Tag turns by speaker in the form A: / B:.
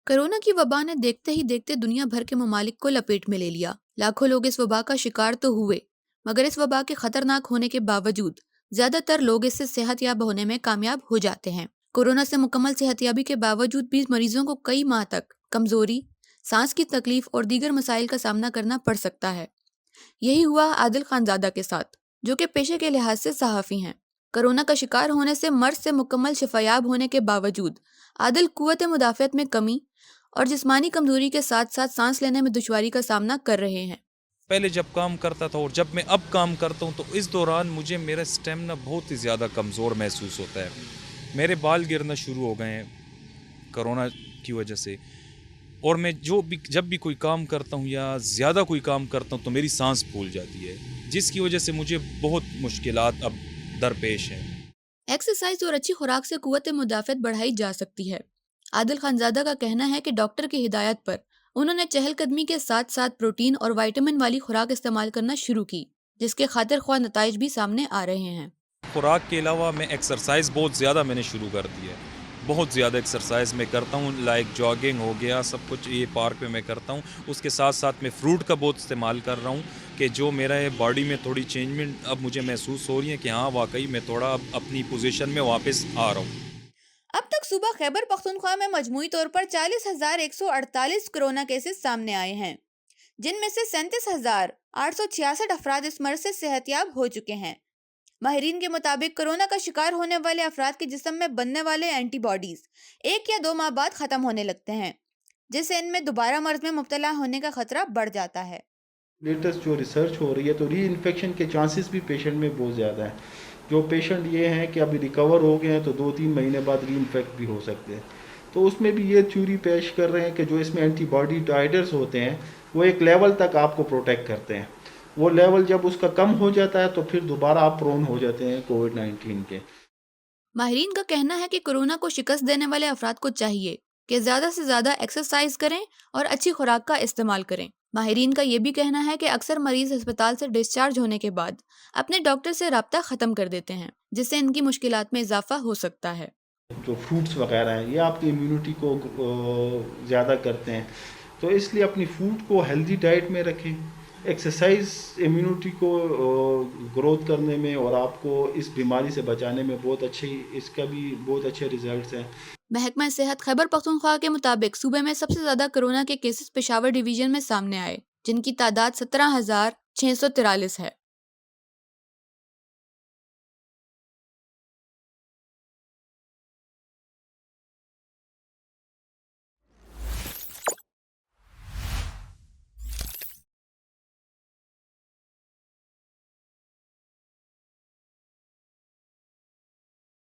A: Corona کی وبا نے دیکھتے ہی دیکھتے دنیا بھر کے ممالک کو لپیٹ میں لے لیا۔ لاکھوں لوگ اس وبا کا شکار تو ہوئے، مگر اس وبا کے خطرناک ہونے کے باوجود زیادہ تر لوگ اس سے صحت یاب ہونے میں کامیاب ہو جاتے ہیں۔ کورونا سے مکمل صحت یابی کے باوجود بھی مریضوں کو کئی ماہ تک کمزوری، سانس کی تکلیف اور دیگر مسائل کا سامنا کرنا پڑ سکتا ہے۔ یہی ہوا عادل خان زادہ کے ساتھ، جو کہ پیشے کے لحاظ سے صحافی ہیں۔ کورونا کا شکار ہونے سے مرض سے مکمل شفایاب ہونے کے باوجود عادل قوت مدافعت میں کمی اور جسمانی کمزوری کے ساتھ ساتھ سانس لینے میں دشواری کا سامنا کر رہے ہیں۔
B: پہلے جب کام کرتا تھا اور جب میں اب کام کرتا ہوں تو اس دوران مجھے میرا سٹیمنا بہت ہی زیادہ کمزور محسوس ہوتا ہے۔ میرے بال گرنا شروع ہو گئے ہیں کرونا کی وجہ سے، اور میں جب بھی کوئی کام کرتا ہوں یا زیادہ کوئی کام کرتا ہوں تو میری سانس پھول جاتی ہے، جس کی وجہ سے مجھے بہت مشکلات اب درپیش ہیں۔
A: ایکسرسائز اور اچھی خوراک سے قوت مدافعت بڑھائی جا سکتی ہے۔ عادل خان زادہ کا کہنا ہے کہ ڈاکٹر کی ہدایت پر انہوں نے چہل قدمی کے ساتھ ساتھ پروٹین اور وائٹامن والی خوراک استعمال کرنا شروع کی، جس کے خاطر خواہ نتائج بھی سامنے آ رہے ہیں۔
B: خوراک کے علاوہ میں ایکسرسائز بہت زیادہ میں نے شروع کر دی ہے، بہت زیادہ ایکسرسائز میں کرتا ہوں، لائک جاگنگ ہو گیا، سب کچھ یہ پارک میں کرتا ہوں۔ اس کے ساتھ ساتھ میں فروٹ کا بہت استعمال کر رہا ہوں کہ جو میرا باڈی میں تھوڑی چینجمنٹ اب مجھے محسوس ہو رہی ہے کہ ہاں واقعی میں تھوڑا اب اپنی پوزیشن میں واپس آ رہا ہوں۔
A: اب تک صوبہ خیبر پختونخوا میں مجموعی طور پر 40,148 کورونا کیسز سامنے آئے ہیں، جن میں سے 37,866 افراد اس مرض سے صحت یاب ہو چکے ہیں۔ ماہرین کے مطابق کورونا کا شکار ہونے والے افراد کے جسم میں بننے والے اینٹی باڈیز 1 یا 2 ماہ بعد ختم ہونے لگتے ہیں، جس سے ان میں دوبارہ مرض میں مبتلا ہونے کا خطرہ بڑھ جاتا ہے۔
C: لیٹسٹ جو ریسرچ ہو رہی ہے تو ری انفیکشن کے چانسز بھی پیشنٹ میں بہت زیادہ ہیں۔ جو پیشنٹ یہ ہیں کہ ابھی ریکور ہو گئے ہیں تو 2-3 مہینے بعد ری انفیکٹ بھی ہو سکتے ہیں، تو اس میں بھی یہ تھیوری پیش کر رہے ہیں کہ جو اس میں اینٹی باڈی ٹائٹرز ہوتے ہیں وہ ایک لیول تک آپ کو پروٹیکٹ کرتے ہیں، وہ لیول جب اس کا کم ہو جاتا ہے تو پھر دوبارہ آپ پرون ہو جاتے ہیں کووڈ-19 کے۔
A: ماہرین کا کہنا ہے کہ کورونا کو شکست دینے والے افراد کو چاہیے کہ زیادہ سے زیادہ ایکسرسائز کریں اور اچھی خوراک کا استعمال کریں۔ ماہرین کا یہ بھی کہنا ہے کہ اکثر مریض ہسپتال سے ڈسچارج ہونے کے بعد اپنے ڈاکٹر سے رابطہ ختم کر دیتے ہیں، جس سے ان کی مشکلات میں اضافہ ہو سکتا ہے۔
C: جو فروٹس وغیرہ ہیں یہ آپ کی امیونٹی کو زیادہ کرتے ہیں، تو اس لیے اپنی فوڈ کو ہیلدی ڈائٹ میں رکھیں۔ ایکسرسائز امیونٹی کو گروتھ کرنے میں اور آپ کو اس بیماری سے بچانے میں اس کا بھی بہت اچھے ریزلٹس ہیں۔
A: محکمہ صحت خیبر پختونخوا کے مطابق صوبے میں سب سے زیادہ کورونا کے کیسز پشاور ڈویژن میں سامنے آئے، جن کی تعداد 17,643 ہے۔